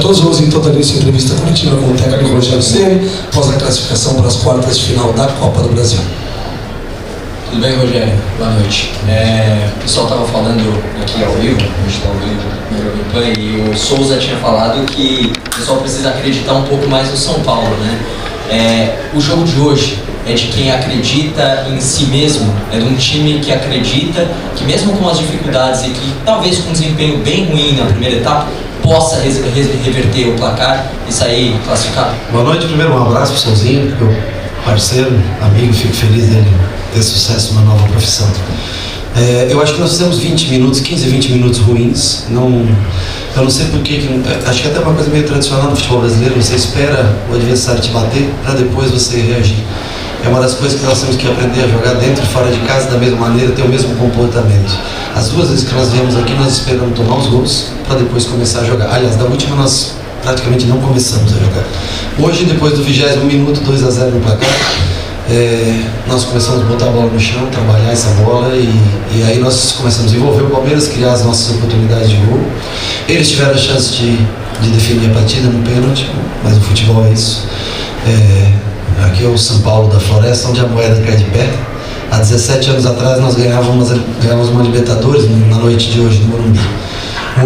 todos vamos em toda essa entrevista coletiva com o técnico Rogério Ceni, após a classificação para as quartas de final da Copa do Brasil. Tudo bem, Rogério? Boa noite. O pessoal estava falando aqui ao vivo, a gente está ouvindo no Jovem Pan, e o Souza tinha falado que o pessoal precisa acreditar um pouco mais no São Paulo, né? O jogo de hoje é de quem acredita em si mesmo, é de um time que acredita que mesmo com as dificuldades e que talvez com um desempenho bem ruim na primeira etapa, possa reverter o placar e sair classificado. Boa noite, primeiro um abraço para o Souzinho, meu parceiro, amigo, fico feliz dele ter sucesso numa nova profissão. Eu acho que nós fizemos 15, 20 minutos ruins. Eu não sei porquê, acho que até uma coisa meio tradicional no futebol brasileiro, você espera o adversário te bater para depois você reagir. É uma das coisas que nós temos que aprender a jogar dentro e fora de casa da mesma maneira, ter o mesmo comportamento. As duas vezes que nós viemos aqui, nós esperamos tomar os gols para depois começar a jogar. Aliás, da última nós praticamente não começamos a jogar. Hoje, depois do 20º minuto, 2-0 no placar, nós começamos a botar a bola no chão, trabalhar essa bola e aí nós começamos a envolver o Palmeiras, criar as nossas oportunidades de gol. Eles tiveram a chance de definir a partida no pênalti, mas o futebol é isso. Aqui é o São Paulo da Floresta, onde a moeda cai de pé. Há 17 anos atrás nós ganhávamos uma Libertadores na noite de hoje no Morumbi.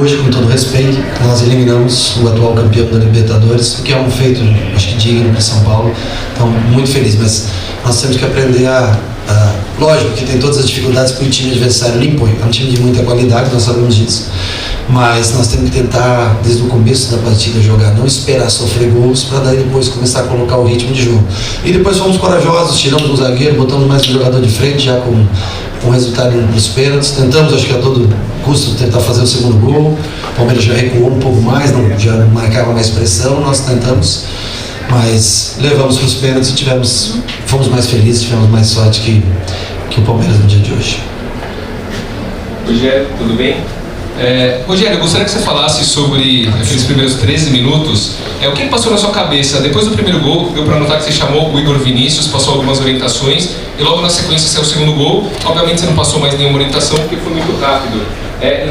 Hoje, com todo respeito, nós eliminamos o atual campeão da Libertadores, o que é um feito, acho que digno para São Paulo. Então, muito feliz, mas nós temos que aprender lógico que tem todas as dificuldades que o time adversário lhe impõe. É um time de muita qualidade, nós sabemos disso. Mas nós temos que tentar, desde o começo da partida, jogar, não esperar sofrer gols para daí depois começar a colocar o ritmo de jogo. E depois fomos corajosos, tiramos um zagueiro, botamos mais um jogador de frente, já com resultado nos pênaltis. Tentamos, acho que a todo custo, tentar fazer o segundo gol. O Palmeiras já recuou um pouco mais, já não marcava mais pressão, nós tentamos, mas levamos para os pênaltis e fomos mais felizes, tivemos mais sorte que o Palmeiras no dia de hoje. Rogério, tudo bem? Rogério, eu gostaria que você falasse sobre aqueles primeiros 13 minutos. O que passou na sua cabeça? Depois do primeiro gol, deu para notar que você chamou o Igor Vinícius, passou algumas orientações e logo na sequência saiu o segundo gol. Obviamente você não passou mais nenhuma orientação porque foi muito rápido.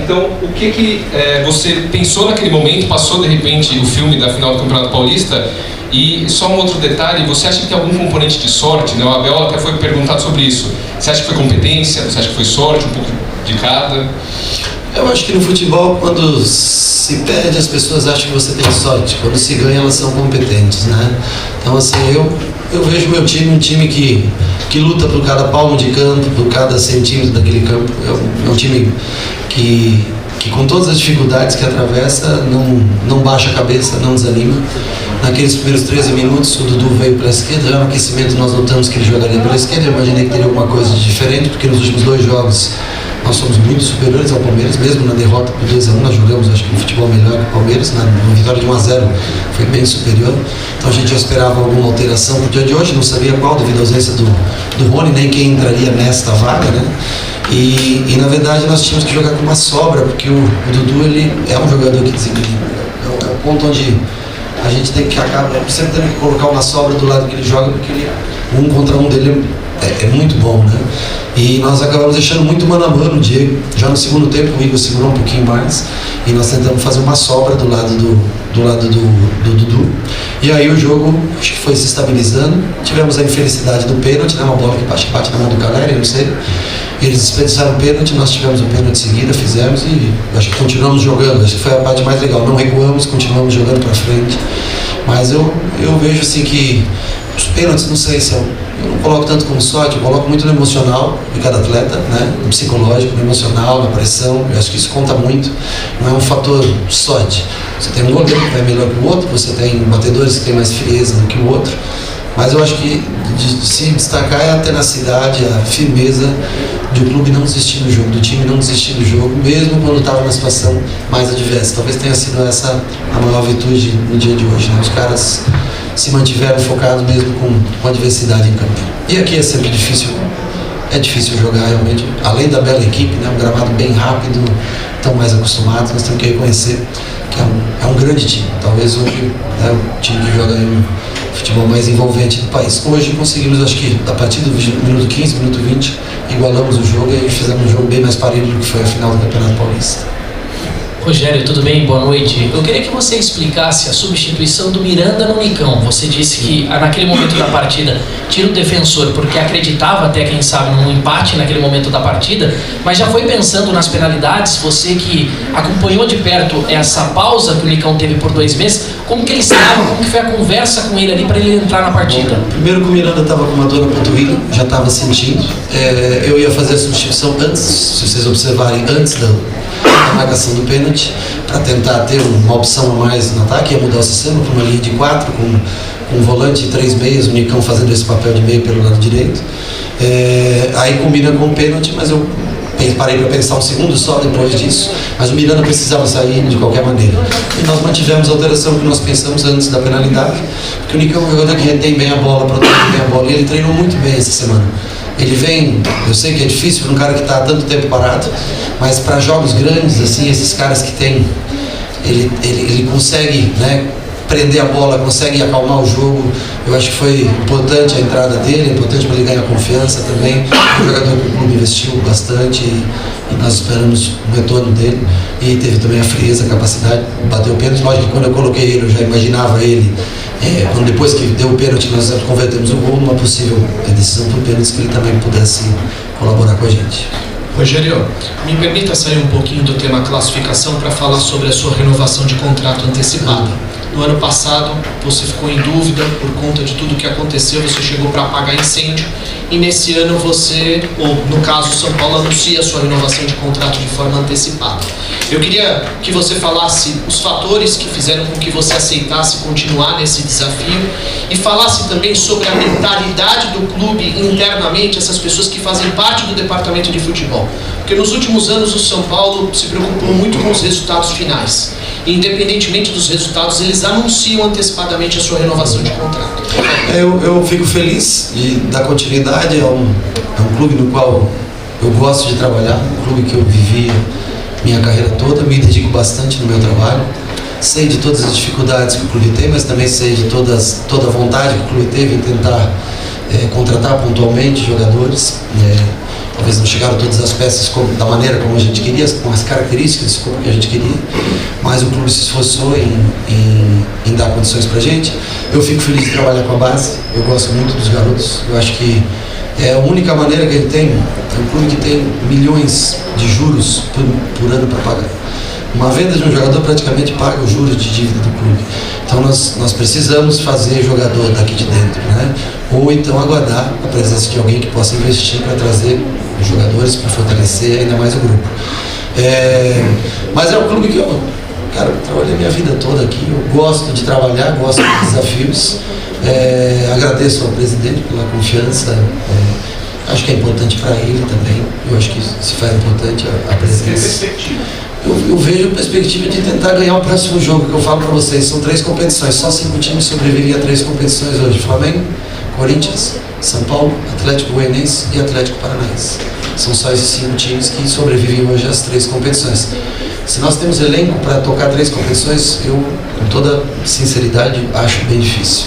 Então, o que você pensou naquele momento? Passou de repente o filme da final do Campeonato Paulista? E só um outro detalhe, você acha que tem algum componente de sorte, né? O Abel até foi perguntado sobre isso. Você acha que foi competência? Você acha que foi sorte? Um pouco de cada? Eu acho que no futebol, quando se perde, as pessoas acham que você tem sorte. Quando se ganha, elas são competentes, né? Então, assim, eu vejo meu time um time que luta por cada palmo de campo, por cada centímetro daquele campo. É um time que com todas as dificuldades que atravessa, não baixa a cabeça, não desanima. Naqueles primeiros 13 minutos, o Dudu veio para a esquerda, já no aquecimento nós notamos que ele jogaria pela esquerda. Eu imaginei que teria alguma coisa de diferente, porque nos últimos 2 jogos nós somos muito superiores ao Palmeiras, mesmo na derrota por 2-1, nós jogamos, acho que um futebol melhor que o Palmeiras, na vitória de 1-0 foi bem superior. Então a gente já esperava alguma alteração para o dia de hoje, não sabia qual, devido à ausência do Rony, nem quem entraria nesta vaga, né? E na verdade nós tínhamos que jogar com uma sobra, porque o Dudu, ele é um jogador que desequilibra. É o ponto onde a gente tem que acabar sempre tendo que colocar uma sobra do lado que ele joga, porque ele, 1 contra 1 dele é muito bom, né? E nós acabamos deixando muito mano a mano o Diego. Já no segundo tempo o Igor segurou um pouquinho mais e nós tentamos fazer uma sobra do lado do Dudu. E aí o jogo acho que foi se estabilizando. Tivemos a infelicidade do pênalti, né? Uma bola que bate na mão do Caleri, não sei. Eles desperdiçaram o pênalti, nós tivemos o pênalti em seguida, fizemos e acho que continuamos jogando. Acho que foi a parte mais legal. Não recuamos, continuamos jogando para frente. Mas eu vejo assim que os pênaltis, não sei se eu não coloco tanto como sorte, eu coloco muito no emocional de cada atleta, né? No psicológico, no emocional, na pressão. Eu acho que isso conta muito. Não é um fator de sorte. Você tem um goleiro que vai melhor que o outro, você tem batedores que têm mais frieza do que o outro. Mas eu acho que de se destacar é a tenacidade, a firmeza de o clube não desistir do jogo, do time não desistir do jogo, mesmo quando estava na situação mais adversa. Talvez tenha sido essa a maior virtude no dia de hoje, né? Os caras se mantiveram focados mesmo com adversidade em campo. E aqui é sempre difícil, jogar realmente, além da bela equipe, né? Um gramado bem rápido, estão mais acostumados, nós temos que reconhecer que é um grande time. Talvez hoje é o time que joga aí futebol mais envolvente do país. Hoje conseguimos, acho que a partir do minuto 15, minuto 20, igualamos o jogo e fizemos um jogo bem mais parelho do que foi a final do Campeonato Paulista. Rogério, tudo bem? Boa noite. Eu queria que você explicasse a substituição do Miranda no Nicão. Você disse que naquele momento da partida tira o defensor porque acreditava até, quem sabe, num empate naquele momento da partida, mas já foi pensando nas penalidades, você que acompanhou de perto essa pausa que o Nicão teve por 2 meses, como que ele estava, como que foi a conversa com ele ali para ele entrar na partida? Primeiro que o Miranda estava com uma dor na panturrilha, já estava sentindo. Eu ia fazer a substituição antes, se vocês observarem, antes da marcação do pênalti, para tentar ter uma opção a mais no ataque, ia mudar o sistema para uma linha de 4, com um volante e 3 meias, o Nicão fazendo esse papel de meio pelo lado direito. Aí combina com o pênalti, mas eu parei para pensar um segundo só depois disso, mas o Miranda precisava sair de qualquer maneira. E nós mantivemos a alteração que nós pensamos antes da penalidade, porque o Nicão é um jogador que retém bem a bola, protege bem a bola, e ele treinou muito bem essa semana. Ele vem, eu sei que é difícil para um cara que está há tanto tempo parado, mas para jogos grandes, assim, esses caras que tem, ele consegue, né, prender a bola, consegue acalmar o jogo. Eu acho que foi importante a entrada dele, é importante para ele ganhar confiança também. É um jogador que o clube investiu bastante e nós esperamos o retorno dele. E teve também a frieza, a capacidade de bater o pênalti. Lógico que quando eu coloquei ele, eu já imaginava ele, quando depois que deu o pênalti, nós convertemos o gol numa possível decisão por pênalti, que ele também pudesse colaborar com a gente. Rogério, me permita sair um pouquinho do tema classificação para falar sobre a sua renovação de contrato antecipada. No ano passado, você ficou em dúvida por conta de tudo que aconteceu, você chegou para apagar incêndio, e nesse ano você, ou no caso São Paulo, anuncia a sua renovação de contrato de forma antecipada. Eu queria que você falasse os fatores que fizeram com que você aceitasse continuar nesse desafio e falasse também sobre a mentalidade do clube internamente, essas pessoas que fazem parte do departamento de futebol. Porque nos últimos anos o São Paulo se preocupou muito com os resultados finais. E, independentemente dos resultados, eles anunciam antecipadamente a sua renovação de contrato. Eu fico feliz de dar continuidade. É um clube no qual eu gosto de trabalhar, um clube que eu vivi minha carreira toda, me dedico bastante no meu trabalho. Sei de todas as dificuldades que o clube tem, mas também sei de toda a vontade que o clube teve em tentar contratar pontualmente jogadores. Talvez não chegaram todas as peças da maneira como a gente queria, com as características que a gente queria, mas o clube se esforçou em dar condições pra gente. Eu fico feliz de trabalhar com a base, eu gosto muito dos garotos, eu acho que é a única maneira que a gente tem. É um clube que tem milhões de juros por ano para pagar. Uma venda de um jogador praticamente paga os juros de dívida do clube. Então nós precisamos fazer jogador daqui de dentro, né? Ou então aguardar a presença de alguém que possa investir para trazer os jogadores, para fortalecer ainda mais o grupo. Mas é um clube que eu trabalhei minha vida toda aqui, eu gosto de trabalhar, gosto de desafios. Agradeço ao presidente pela confiança. Acho que é importante para ele também. Eu acho que se faz importante a presença. Eu vejo a perspectiva de tentar ganhar o próximo jogo, que eu falo para vocês, são 3 competições, só 5 times sobrevivem a 3 competições hoje: Flamengo, Corinthians, São Paulo, Atlético Goianiense e Atlético Paranaense. São só esses 5 times que sobrevivem hoje às 3 competições. Se nós temos elenco para tocar 3 competições, eu, com toda sinceridade, acho bem difícil.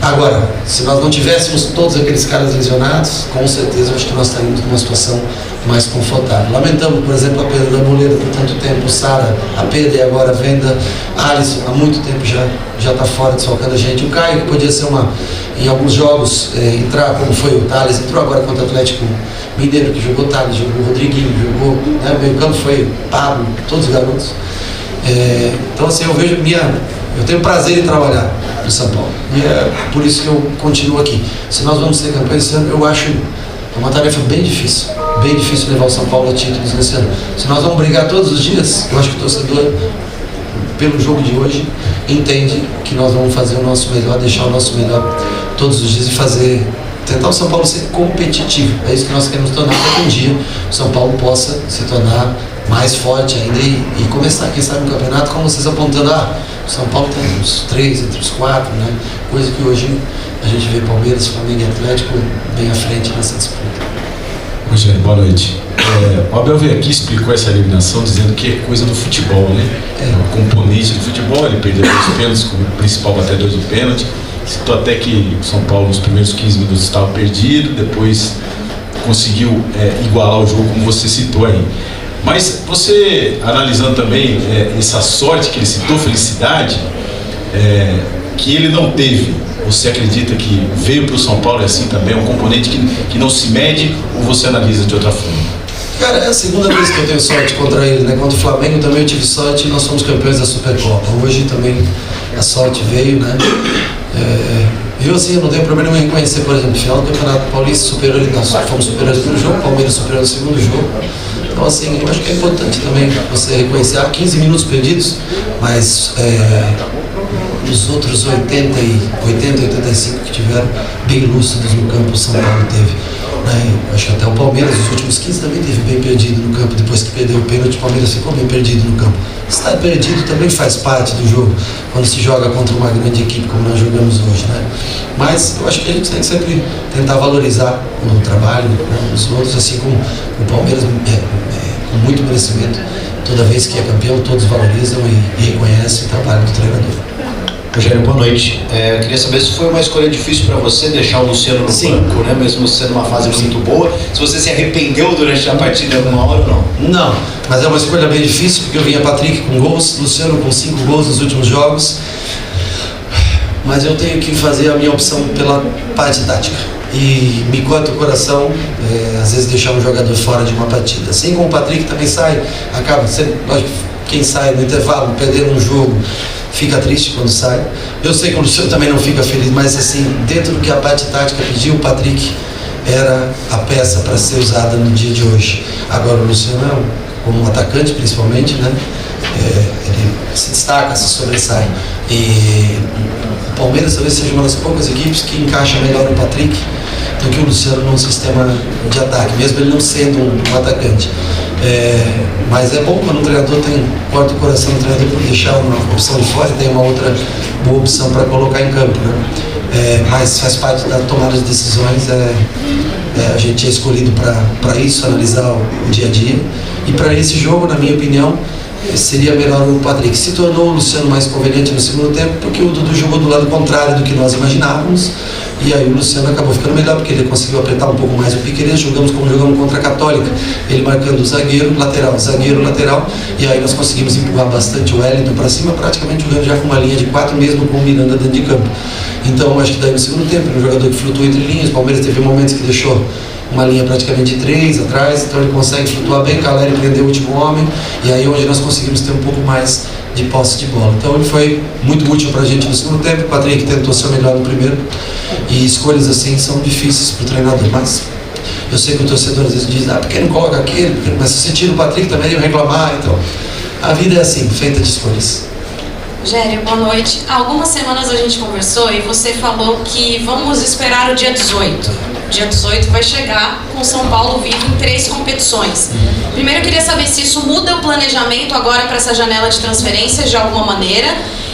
Agora, se nós não tivéssemos todos aqueles caras lesionados, com certeza eu acho que nós estaríamos numa situação mais confortável. Lamentamos, por exemplo, a perda da Boleda por tanto tempo, Sara, a perda e agora a venda, Alisson, há muito tempo já está fora, desfalcando a gente. O Caio, que podia ser em alguns jogos, entrar, como foi o Thales, entrou agora contra o Atlético Mineiro, que jogou Thales, jogou Rodriguinho, jogou, né, o meio campo foi Pablo, todos os garotos. Então assim, eu tenho prazer em trabalhar no São Paulo, e é por isso que eu continuo aqui. Se nós vamos ser campeões esse ano, eu acho uma tarefa bem difícil levar o São Paulo a títulos nesse ano. Se nós vamos brigar todos os dias, eu acho que o torcedor, pelo jogo de hoje, entende que nós vamos fazer o nosso melhor, deixar o nosso melhor todos os dias e tentar o São Paulo ser competitivo. É isso que nós queremos tornar, para que um dia o São Paulo possa se tornar mais forte ainda e começar, quem sabe, um campeonato, como vocês apontando, o São Paulo tem uns 3 entre os 4, né? Coisa que hoje a gente vê Palmeiras, Flamengo e Atlético bem à frente nessa disputa. Rogério, boa noite. O Abel veio aqui e explicou essa eliminação dizendo que é coisa do futebol, né? É um componente do futebol, ele perdeu 2 pênaltis, como o principal batedor do pênalti. Citou até que o São Paulo nos primeiros 15 minutos estava perdido, depois conseguiu igualar o jogo, como você citou aí. Mas você, analisando também essa sorte que ele citou, felicidade, que ele não teve, você acredita que veio para o São Paulo assim também, um componente que não se mede, ou você analisa de outra forma? Cara, é a segunda vez que eu tenho sorte contra ele, né? Contra o Flamengo também eu tive sorte e nós fomos campeões da Supercopa. Hoje também a sorte veio, né? Eu assim, eu não tenho problema em reconhecer, por exemplo, no final do Campeonato Paulista, nós fomos superiores no primeiro jogo, Palmeiras superior no segundo jogo. Então assim, eu acho que é importante também você reconhecer, 15 minutos perdidos, mas os outros 85 que tiveram bem lúcidos no campo, o São Paulo teve. Acho que até o Palmeiras, os últimos 15 também teve bem perdido no campo. Depois que perdeu o pênalti, o Palmeiras ficou bem perdido no campo. Estar perdido também faz parte do jogo, quando se joga contra uma grande equipe como nós jogamos hoje, né? Mas eu acho que a gente tem que sempre tentar valorizar o trabalho, né, dos outros, assim como o Palmeiras, com muito merecimento. Toda vez que é campeão, todos valorizam e reconhecem o trabalho do treinador. Rogério, boa noite. Eu queria saber se foi uma escolha difícil para você deixar o Luciano no banco, né? Mesmo sendo uma fase muito boa. Se você se arrependeu durante a partida alguma hora ou não? Não, mas é uma escolha bem difícil, porque eu vinha Patrick com gols, Luciano com 5 gols nos últimos jogos. Mas eu tenho que fazer a minha opção pela parte tática. E me corta o coração, às vezes, deixar um jogador fora de uma partida. Assim como o Patrick também sai, acaba sendo, lógico, quem sai no intervalo, perdendo um jogo, fica triste quando sai. Eu sei que o Luciano também não fica feliz, mas assim, dentro do que a parte tática pediu, o Patrick era a peça para ser usada no dia de hoje. Agora o Luciano, como um atacante principalmente, né, ele se destaca, se sobressai. E o Palmeiras talvez seja uma das poucas equipes que encaixa melhor o Patrick do que o Luciano num sistema de ataque, mesmo ele não sendo um atacante. Mas é bom quando o treinador corta o coração do treinador por deixar uma opção de fora e tem uma outra boa opção para colocar em campo, né? Mas faz parte da tomada de decisões. A gente é escolhido para isso, analisar o dia a dia. E para esse jogo, na minha opinião, seria melhor o Patrick. Se tornou o Luciano mais conveniente no segundo tempo, porque o Dudu jogou do lado contrário do que nós imaginávamos, e aí o Luciano acabou ficando melhor, porque ele conseguiu apertar um pouco mais o Piquerez. Jogamos como jogamos contra a Católica, ele marcando o zagueiro, lateral, e aí nós conseguimos empurrar bastante o Wellington para cima, praticamente jogando já com uma linha de 4, mesmo com o Miranda dentro de campo. Então acho que daí no segundo tempo, um jogador que flutua entre linhas. O Palmeiras teve momentos que deixou uma linha praticamente de 3 atrás, então ele consegue flutuar bem. Caleri prendeu o último homem, e aí onde nós conseguimos ter um pouco mais de posse de bola. Então ele foi muito útil para a gente no segundo tempo. O Patrick tentou ser melhor no primeiro, e escolhas assim são difíceis para o treinador, mas eu sei que o torcedor às vezes diz, por que não coloca aquele? Mas se você tira o Patrick também iam reclamar. Então a vida é assim, feita de escolhas. Rogério, boa noite. Há algumas semanas a gente conversou e você falou que vamos esperar o dia 18. O dia 18 vai chegar com São Paulo vivo em 3 competições. Primeiro eu queria saber se isso muda o planejamento agora para essa janela de transferências de alguma maneira.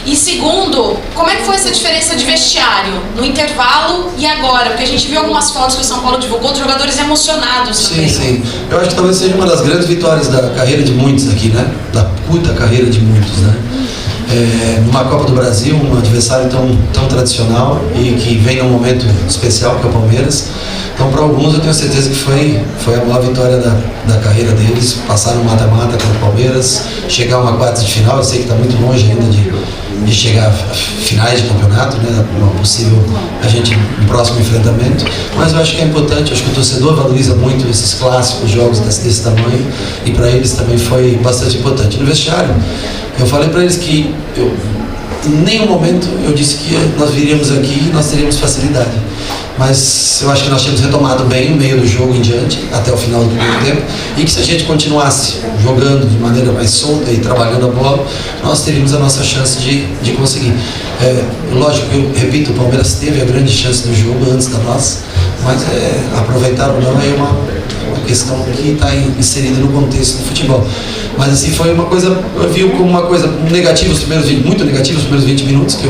E segundo, como é que foi essa diferença de vestiário no intervalo e agora? Porque a gente viu algumas fotos que o São Paulo divulgou de jogadores emocionados também. Sim. Eu acho que talvez seja uma das grandes vitórias da carreira de muitos aqui, né? Da curta carreira de muitos, né? Numa Copa do Brasil, um adversário tão tradicional e que vem num momento especial, que é o Palmeiras. Então, para alguns, eu tenho certeza que foi a maior vitória da carreira deles. Passar no mata-mata contra o Palmeiras, chegar a uma quarta de final. Eu sei que está muito longe ainda de chegar a finais de campeonato, né? Não é possível a gente no próximo enfrentamento, mas eu acho que é importante. Acho que o torcedor valoriza muito esses clássicos jogos desse tamanho, e para eles também foi bastante importante. No vestiário, eu falei para eles que em nenhum momento eu disse que nós viríamos aqui e nós teríamos facilidade. Mas eu acho que nós tínhamos retomado bem o meio do jogo em diante, até o final do primeiro tempo, e que se a gente continuasse jogando de maneira mais solta e trabalhando a bola, nós teríamos a nossa chance de conseguir. Lógico que eu repito, o Palmeiras teve a grande chance do jogo antes da nossa, mas aproveitar ou não é uma questão que está inserida no contexto do futebol. Mas assim, foi uma coisa, eu vi como uma coisa negativa muito negativa os primeiros 20 minutos, que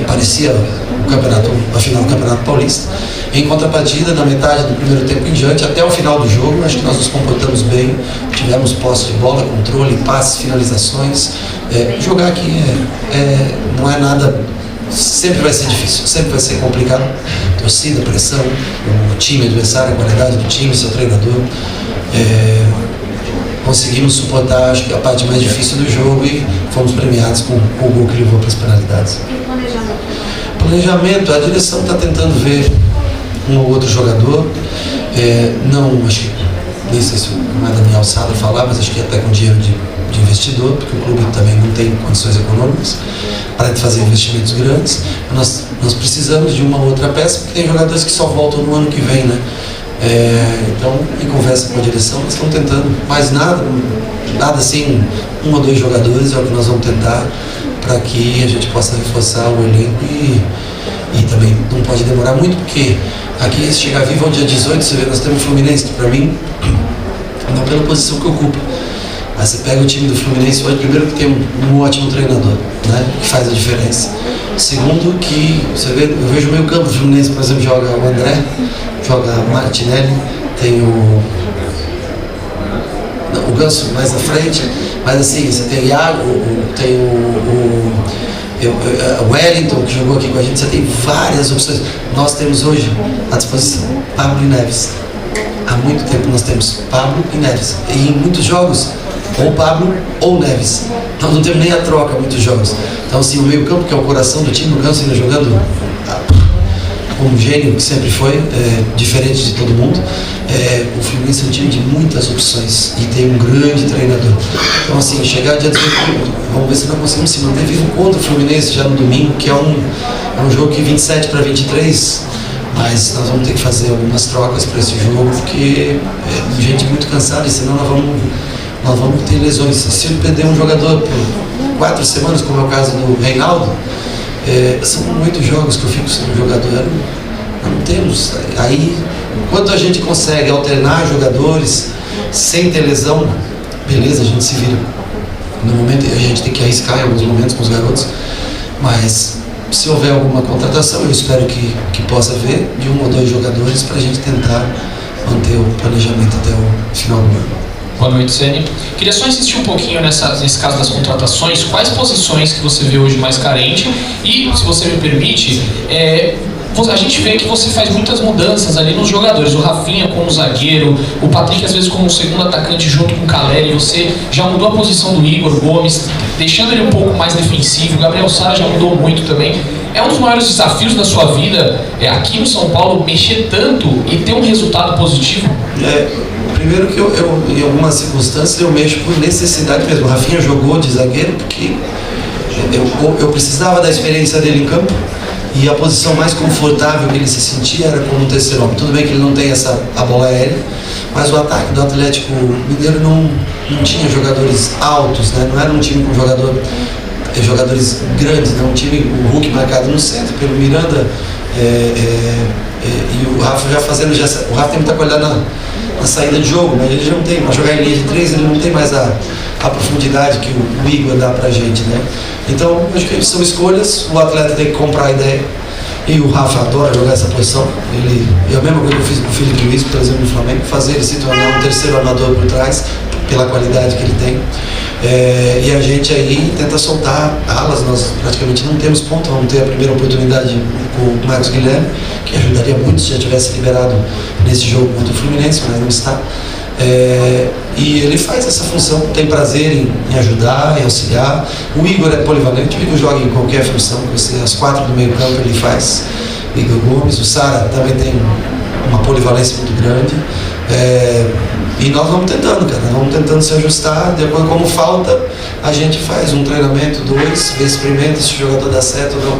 parecia a final do Campeonato Paulista. Em contrapartida, na metade do primeiro tempo em diante, até o final do jogo, acho que nós nos comportamos bem, tivemos posse de bola, controle, passes, finalizações. Jogar aqui não é nada, sempre vai ser difícil, sempre vai ser complicado. Torcida, pressão, o time adversário, a qualidade do time, seu treinador. conseguimos suportar, acho que a parte mais difícil do jogo, e fomos premiados com o gol que levou para as penalidades. Planejamento, a direção está tentando ver um ou outro jogador, não, acho que, nem sei se não é da minha alçada falar, mas acho que até com dinheiro de investidor, porque o clube também não tem condições econômicas para fazer investimentos grandes. Nós precisamos de uma outra peça, porque tem jogadores que só voltam no ano que vem, né? Então, em conversa com a direção, nós estamos tentando, mas nada assim, 1 ou 2 jogadores é o que nós vamos tentar, para que a gente possa reforçar o elenco, e também não pode demorar muito, porque aqui, se chegar vivo ao dia 18, você vê, nós temos o Fluminense, que para mim, não pela posição que ocupa. Aí você pega o time do Fluminense hoje, primeiro que tem um ótimo treinador, né, que faz a diferença. Segundo que, você vê, eu vejo o meio campo do Fluminense, por exemplo, joga o André, joga o Martinelli, tem o Ganso mais na frente, mas assim, você tem o Iago, tem o Wellington, que jogou aqui com a gente, você tem várias opções. Nós temos hoje à disposição Pablo e Neves. Há muito tempo nós temos Pablo e Neves. E em muitos jogos, ou Pablo ou Neves. Nós não temos nem a troca em muitos jogos. Então, assim, o meio campo, que é o coração do time, o Ganso ainda jogando como um gênio que sempre foi, diferente de todo mundo. O Fluminense é um time de muitas opções e tem um grande treinador. Então, assim, chegar dia 18, vamos ver se nós conseguimos se manter vivo contra o Fluminense já no domingo, que é um jogo que 27 para 23, mas nós vamos ter que fazer algumas trocas para esse jogo, porque é gente muito cansada, e senão nós vamos ter lesões. Se eu perder um jogador por 4 semanas, como é o caso do Reinaldo, são muitos jogos que eu fico sem um jogador. Não temos. Aí, enquanto a gente consegue alternar jogadores sem ter lesão, beleza, a gente se vira. No momento a gente tem que arriscar em alguns momentos com os garotos, mas se houver alguma contratação, eu espero que possa haver de 1 ou 2 jogadores para a gente tentar manter o planejamento até o final do ano. Boa noite, Ceni. Queria só insistir um pouquinho nesse caso das contratações. Quais posições que você vê hoje mais carente? E, se você me permite, a gente vê que você faz muitas mudanças ali nos jogadores. O Rafinha como zagueiro, o Patrick às vezes como segundo atacante junto com o Caleri. Você já mudou a posição do Igor Gomes, deixando ele um pouco mais defensivo. O Gabriel Sara já mudou muito também. É um dos maiores desafios da sua vida, aqui no São Paulo, mexer tanto e ter um resultado positivo? Primeiro que eu em algumas circunstâncias, eu mexo por necessidade mesmo. O Rafinha jogou de zagueiro porque eu precisava da experiência dele em campo, e a posição mais confortável que ele se sentia era como um terceiro homem. Tudo bem que ele não tem a bola aérea, mas o ataque do Atlético Mineiro não tinha jogadores altos, né? Não era um time com jogadores grandes, né? Um time, o Hulk marcado no centro pelo Miranda, e o Rafa o Rafa tem muita qualidade na saída de jogo, mas ele já não tem, para jogar em linha de 3, ele não tem mais a profundidade que o Igor dá pra gente, né? Então, acho que são escolhas, o atleta tem que comprar a ideia, e o Rafa adora jogar essa posição. E a mesma coisa que eu fiz com o Felipe Luiz, por exemplo, no Flamengo, fazer ele se tornar um terceiro armador por trás, pela qualidade que ele tem. E a gente aí tenta soltar alas. Nós praticamente não temos ponta, vamos ter a primeira oportunidade com o Marcos Guilherme, que ajudaria muito se já tivesse liberado nesse jogo contra o Fluminense, mas não está. E ele faz essa função, tem prazer em ajudar, em auxiliar. O Igor é polivalente, o Igor joga em qualquer função, as 4 do meio campo ele faz. O Igor Gomes, o Sara também tem uma polivalência muito grande. E nós vamos tentando, cara, vamos tentando se ajustar. Depois, como falta, a gente faz um treinamento, 2, vê, experimenta se o jogador dá certo ou não,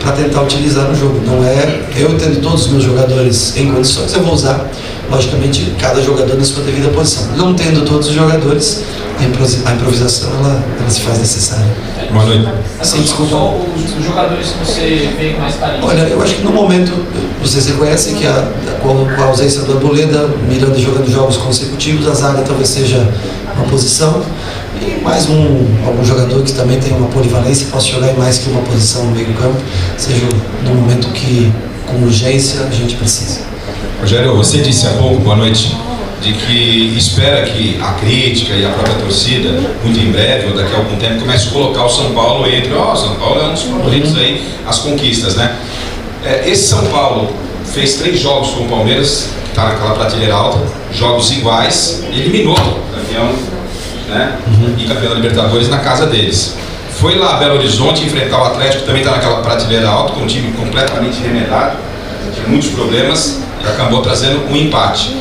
para tentar utilizar no jogo. Não é, eu tendo todos os meus jogadores em condições, eu vou usar, logicamente, cada jogador na sua devida posição. Não tendo todos os jogadores, a improvisação ela se faz necessária. Boa noite. Sim, desculpa. Os jogadores que você vê mais carentes? Olha, eu acho que no momento, vocês reconhecem que com a ausência do Arboleda, Miranda jogando jogos consecutivos, a zaga talvez seja uma posição, e mais algum jogador que também tem uma polivalência, possa jogar em mais que uma posição no meio do campo, seja no momento que, com urgência, a gente precisa. Rogério, você disse há pouco, boa noite, de que espera que a crítica e a própria torcida, muito em breve, ou daqui a algum tempo, comece a colocar o São Paulo entre, São Paulo é um dos favoritos aí, as conquistas, né? Esse São Paulo fez 3 jogos com o Palmeiras, que está naquela prateleira alta, jogos iguais, e eliminou o campeão né? E campeão da Libertadores na casa deles. Foi lá a Belo Horizonte enfrentar o Atlético, que também está naquela prateleira alta, com um time completamente remedado, tinha muitos problemas, e acabou trazendo um empate.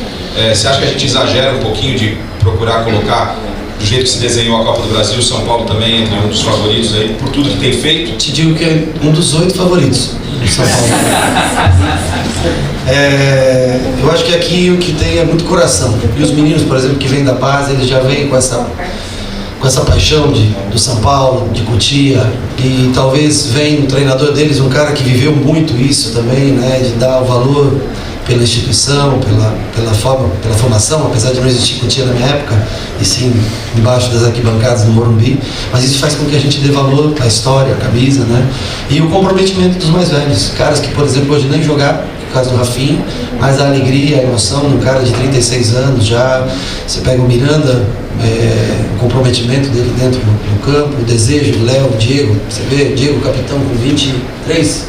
Você acha que a gente exagera um pouquinho de procurar colocar, do jeito que se desenhou a Copa do Brasil, o São Paulo também entre um dos favoritos aí, por tudo que tem feito? Te digo que é um dos 8 favoritos do São Paulo. Eu acho que aqui o que tem é muito coração. E os meninos, por exemplo, que vêm da base, eles já vêm com essa paixão do São Paulo, de Cotia, e talvez venha o treinador deles, um cara que viveu muito isso também, né, de dar o valor pela instituição, pela formação, apesar de não existir Cotia na minha época, e sim embaixo das arquibancadas do Morumbi, mas isso faz com que a gente dê valor à história, à camisa, né, e o comprometimento dos mais velhos, caras que, por exemplo, hoje nem jogaram, por causa do Rafinha, mas a alegria, a emoção de um cara de 36 anos já, você pega o Miranda, o comprometimento dele dentro do campo, o desejo do Léo, o Diego, você vê, Diego capitão com 23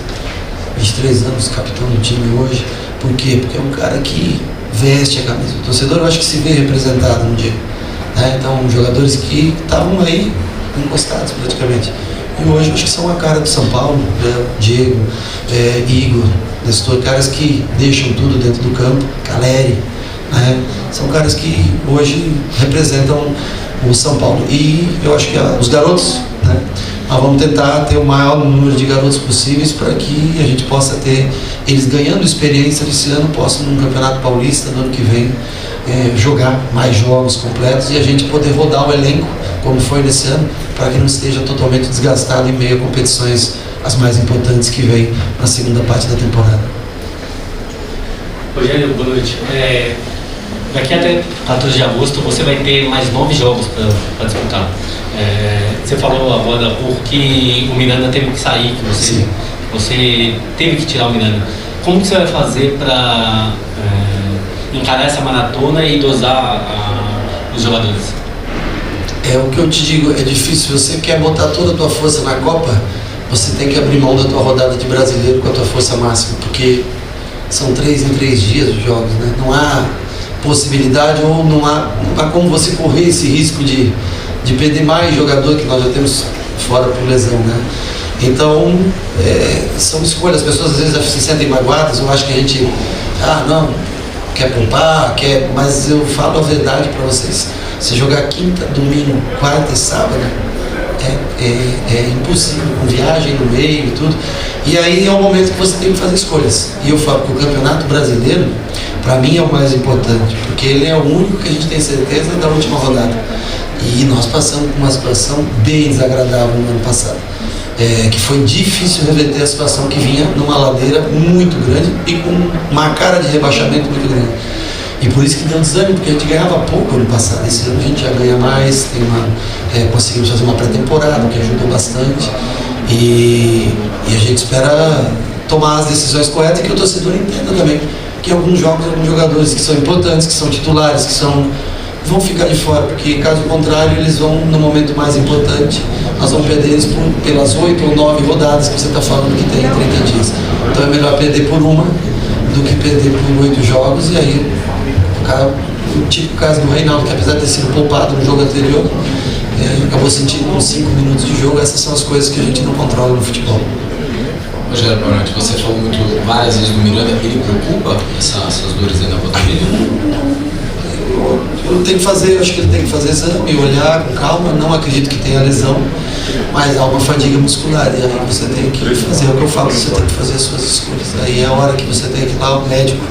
anos, capitão do time hoje. Por quê? Porque é um cara que veste a camisa. O torcedor, eu acho que se vê representado no Diego, né? Então, jogadores que estavam aí encostados praticamente. E hoje eu acho que são a cara do São Paulo, né? Diego, Igor, Nestor, caras que deixam tudo dentro do campo, Caleri, né? São caras que hoje representam o São Paulo. E eu acho que os garotos, né? Nós vamos tentar ter o maior número de garotos possíveis para que a gente possa ter eles ganhando experiência esse ano, possam no Campeonato Paulista no ano que vem jogar mais jogos completos e a gente poder rodar o elenco como foi nesse ano, para que não esteja totalmente desgastado em meio a competições as mais importantes que vêm na segunda parte da temporada. Rogério, boa noite. Daqui até 14 de agosto você vai ter mais 9 jogos para disputar. Você falou agora há pouco que o Miranda teve que sair, que você teve que tirar o Miranda. Como que você vai fazer para encarar essa maratona e dosar os jogadores? O que eu te digo, é difícil. Você quer botar toda a tua força na Copa, você tem que abrir mão da tua rodada de brasileiro com a tua força máxima, porque são 3 em 3 dias os jogos, né? Não há possibilidade ou não há como você correr esse risco de perder mais jogador que nós já temos fora por lesão, né? Então, são escolhas. As pessoas às vezes se sentem magoadas. Eu acho que a gente, não, quer poupar, mas eu falo a verdade para vocês. Se jogar quinta, domingo, quarta e sábado, é impossível, com viagem no meio e tudo. E aí é o momento que você tem que fazer escolhas. E eu falo que o Campeonato Brasileiro, para mim, é o mais importante, porque ele é o único que a gente tem certeza da última rodada. E nós passamos por uma situação bem desagradável no ano passado, que foi difícil reverter a situação que vinha numa ladeira muito grande e com uma cara de rebaixamento muito grande. E por isso que deu desânimo, porque a gente ganhava pouco ano passado. Esse ano a gente já ganha mais, conseguimos fazer uma pré-temporada, que ajudou bastante. E a gente espera tomar as decisões corretas e que o torcedor entenda também que alguns jogos, alguns jogadores que são importantes, que são titulares, vão ficar de fora, porque caso contrário eles vão, no momento mais importante, nós vamos perder eles pelas 8 ou 9 rodadas que você está falando que tem em 30 dias. Então é melhor perder por uma do que perder por 8 jogos, e aí o típico caso do Reinaldo, que apesar de ter sido poupado no jogo anterior, acabou sentindo uns 5 minutos de jogo. Essas são as coisas que a gente não controla no futebol. Rogério, boa noite. Você falou várias vezes do Miranda. Ele preocupa essas dores aí na panturrilha? Acho que ele tem que fazer exame, olhar com calma. Não acredito que tenha lesão, mas há uma fadiga muscular e aí você tem que fazer o que eu falo, você tem que fazer as suas escolhas. Aí é a hora que você tem que ir lá, o médico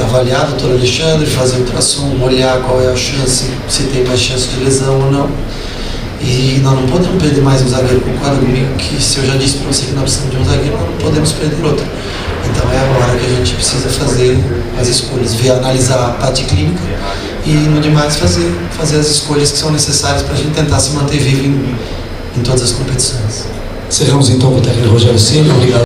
avaliar, doutor Alexandre, fazer o ultrassom, olhar qual é a chance, se tem mais chance de lesão ou não. E nós não podemos perder mais um zagueiro. Concorda comigo que, se eu já disse para você que nós precisamos de um zagueiro, nós não podemos perder outro. Então é a hora que a gente precisa fazer as escolhas, analisar a parte clínica e, no demais, fazer as escolhas que são necessárias para a gente tentar se manter vivo em todas as competições. Encerramos então com o técnico Rogério Ceni. Obrigado.